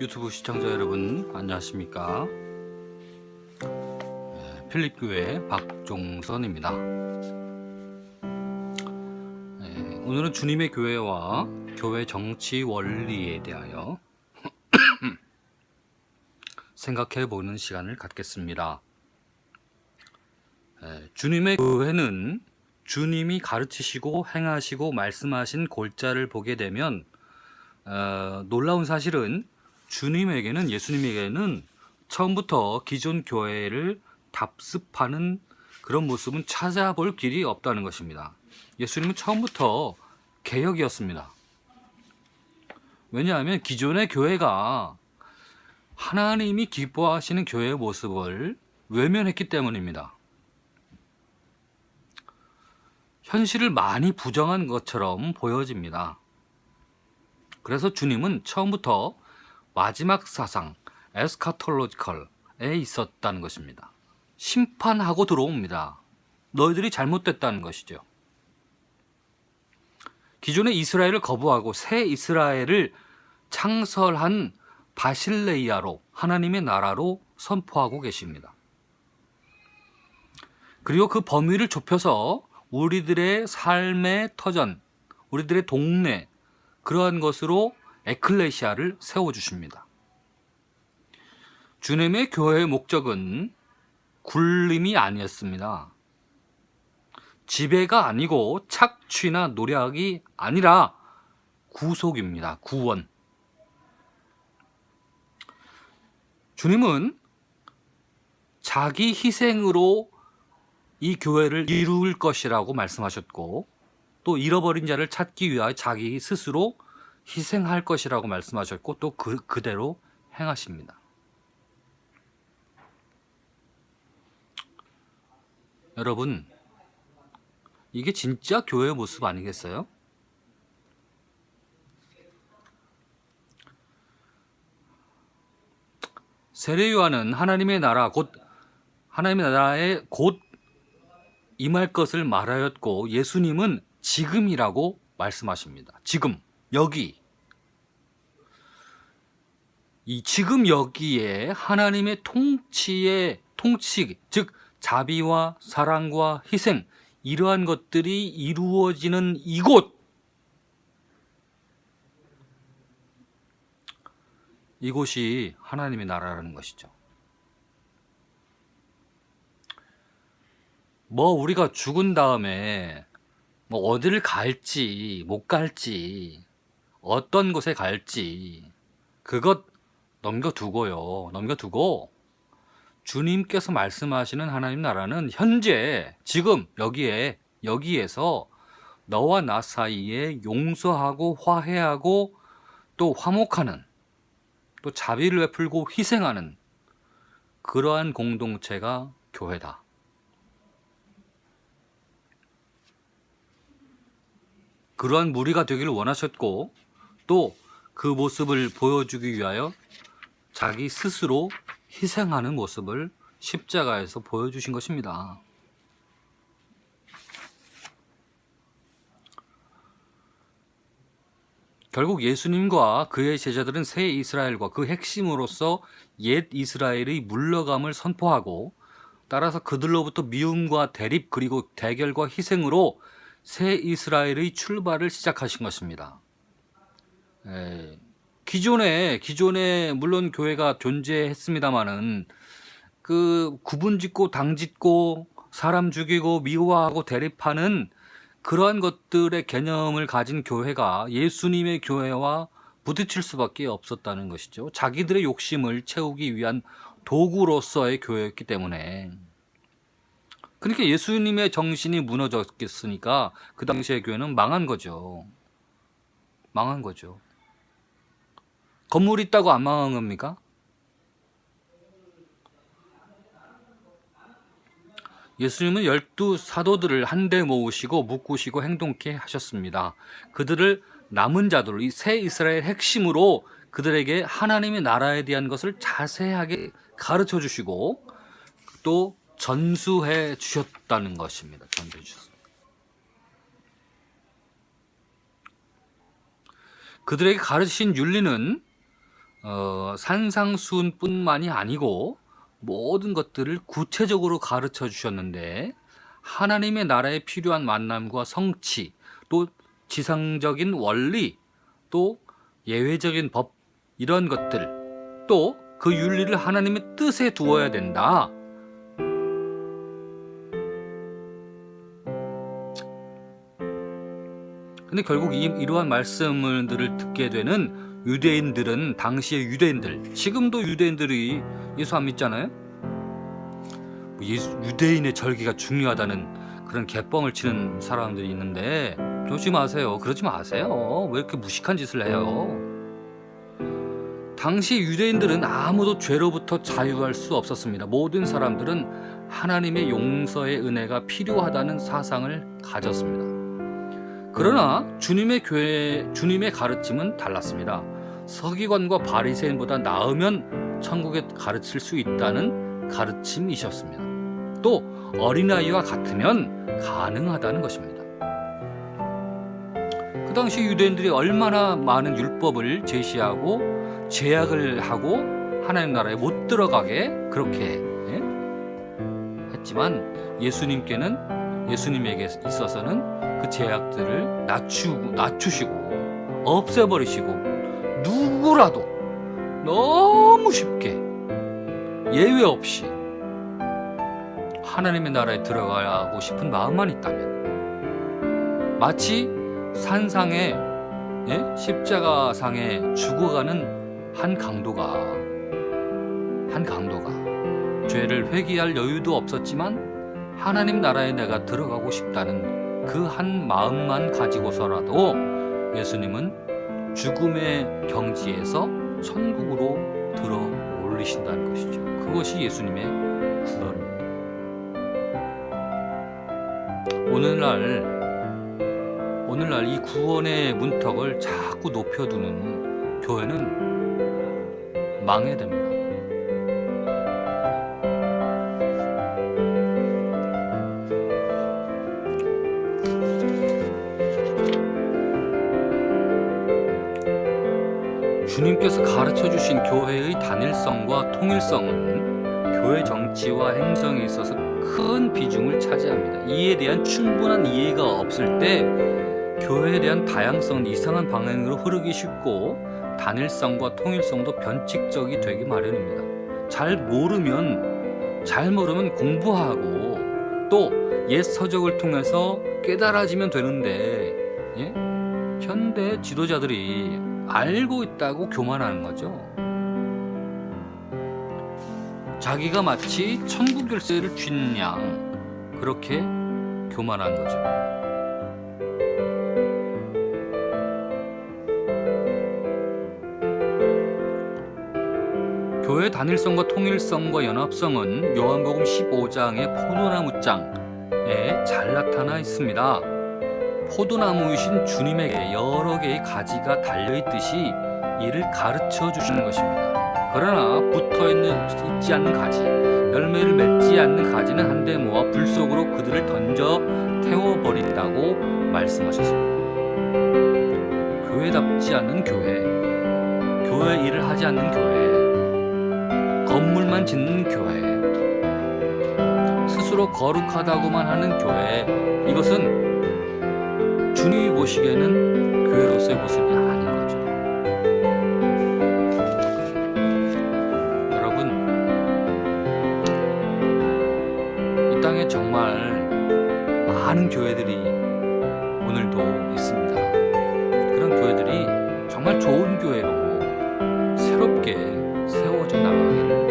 유튜브 시청자 여러분 안녕하십니까? 필립교회 박종선입니다. 오늘은 주님의 교회와 교회 정치 원리에 대하여 생각해 보는 시간을 갖겠습니다. 주님의 교회는 주님이 가르치시고 행하시고 말씀하신 골자를 보게 되면 놀라운 사실은 예수님에게는 처음부터 기존 교회를 답습하는 그런 모습은 찾아볼 길이 없다는 것입니다. 예수님은 처음부터 개혁이었습니다. 왜냐하면 기존의 교회가 하나님이 기뻐하시는 교회의 모습을 외면했기 때문입니다. 현실을 많이 부정한 것처럼 보여집니다. 그래서 주님은 처음부터 마지막 사상, 에스카톨로지컬에 있었다는 것입니다. 심판하고 들어옵니다. 너희들이 잘못됐다는 것이죠. 기존의 이스라엘을 거부하고 새 이스라엘을 창설한 바실레이아로 하나님의 나라로 선포하고 계십니다. 그리고 그 범위를 좁혀서 우리들의 삶의 터전, 우리들의 동네, 그러한 것으로 에클레시아를 세워주십니다. 주님의 교회의 목적은 굴림이 아니었습니다. 지배가 아니고 착취나 노력이 아니라 구속입니다. 구원. 주님은 자기 희생으로 이 교회를 이룰 것이라고 말씀하셨고, 또 잃어버린 자를 찾기 위하여 자기 스스로 희생할 것이라고 말씀하셨고, 또 그대로 행하십니다. 여러분, 이게 진짜 교회의 모습 아니겠어요? 세례 요한은 하나님의 나라에 곧 임할 것을 말하였고, 예수님은 지금이라고 말씀하십니다. 지금, 여기. 이 지금 여기에 하나님의 통치, 즉 자비와 사랑과 희생, 이러한 것들이 이루어지는 이곳이 하나님의 나라라는 것이죠. 우리가 죽은 다음에 어디를 갈지 못 갈지 어떤 곳에 갈지 그것 넘겨두고 주님께서 말씀하시는 하나님 나라는 현재 지금 여기에서 너와 나 사이에 용서하고 화해하고 또 화목하는, 또 자비를 베풀고 희생하는 그러한 공동체가 교회다. 그러한 무리가 되기를 원하셨고, 또 그 모습을 보여주기 위하여 자기 스스로 희생하는 모습을 십자가에서 보여주신 것입니다. 결국 예수님과 그의 제자들은 새 이스라엘과 그 핵심으로서 옛 이스라엘의 물러감을 선포하고, 따라서 그들로부터 미움과 대립 그리고 대결과 희생으로 새 이스라엘의 출발을 시작하신 것입니다. 기존에 물론 교회가 존재했습니다마는 그 구분짓고 당짓고 사람 죽이고 미워하고 대립하는 그러한 것들의 개념을 가진 교회가 예수님의 교회와 부딪힐 수밖에 없었다는 것이죠. 자기들의 욕심을 채우기 위한 도구로서의 교회였기 때문에. 그러니까 예수님의 정신이 무너졌겠으니까 그 당시의 교회는 망한 거죠. 건물이 있다고 안 망한 겁니까? 예수님은 12 사도들을 한데 모으시고 묶으시고 행동케 하셨습니다. 그들을 남은 자들, 이 새 이스라엘 핵심으로 그들에게 하나님의 나라에 대한 것을 자세하게 가르쳐 주시고 또 전수해 주셨다는 것입니다. 전수해 주셨습니다. 그들에게 가르치신 윤리는 산상수훈뿐만이 아니고 모든 것들을 구체적으로 가르쳐 주셨는데, 하나님의 나라에 필요한 만남과 성취, 또 지상적인 원리, 또 예외적인 법, 이런 것들, 또 그 윤리를 하나님의 뜻에 두어야 된다. 근데 결국 이러한 말씀들을 듣게 되는 유대인들은, 당시의 유대인들, 지금도 유대인들이 예수 안 믿잖아요. 유대인의 절기가 중요하다는 그런 개뻥을 치는 사람들이 있는데, 그러지 마세요. 그러지 마세요. 왜 이렇게 무식한 짓을 해요? 당시 유대인들은 아무도 죄로부터 자유할 수 없었습니다. 모든 사람들은 하나님의 용서의 은혜가 필요하다는 사상을 가졌습니다. 그러나 주님의 가르침은 달랐습니다. 서기관과 바리새인보다 나으면 천국에 가르칠 수 있다는 가르침이셨습니다. 또 어린아이와 같으면 가능하다는 것입니다. 그 당시 유대인들이 얼마나 많은 율법을 제시하고 제약을 하고 하나님 나라에 못 들어가게 그렇게 했지만, 예수님에게 있어서는 그 제약들을 낮추시고 없애버리시고, 누구라도 너무 쉽게 예외 없이 하나님의 나라에 들어가고 싶은 마음만 있다면, 마치 산상에, 십자가상에 죽어가는 한 강도가 죄를 회개할 여유도 없었지만 하나님 나라에 내가 들어가고 싶다는 그 한 마음만 가지고서라도 예수님은 죽음의 경지에서 천국으로 들어 올리신다는 것이죠. 그것이 예수님의 구원입니다. 오늘날 이 구원의 문턱을 자꾸 높여두는 교회는 망해됩니다. 주님께서 가르쳐주신 교회의 단일성과 통일성은 교회 정치와 행정에 있어서 큰 비중을 차지합니다. 이에 대한 충분한 이해가 없을 때 교회에 대한 다양성은 이상한 방향으로 흐르기 쉽고, 단일성과 통일성도 변칙적이 되기 마련입니다. 잘 모르면 공부하고 또 옛 서적을 통해서 깨달아지면 되는데, 현대 지도자들이 알고 있다고 교만하는 거죠. 자기가 마치 천국 열쇠를 쥔 양 그렇게 교만한 거죠. 교회 단일성과 통일성과 연합성은 요한복음 15장의 포도나무장에 잘 나타나 있습니다. 포도나무이신 주님에게 여러 개의 가지가 달려있듯이 이를 가르쳐 주시는 것입니다. 그러나 붙어있지 않는 가지, 열매를 맺지 않는 가지는 한데 모아 불 속으로 그들을 던져 태워버린다고 말씀하셨습니다. 교회답지 않는 교회 일을 하지 않는 교회, 건물만 짓는 교회, 스스로 거룩하다고만 하는 교회, 이것은 주님이 보시기에는 교회로서의 모습이 아닌 거죠. 여러분, 이 땅에 정말 많은 교회들이 오늘도 있습니다. 그런 교회들이 정말 좋은 교회로 새롭게 세워져 나가기를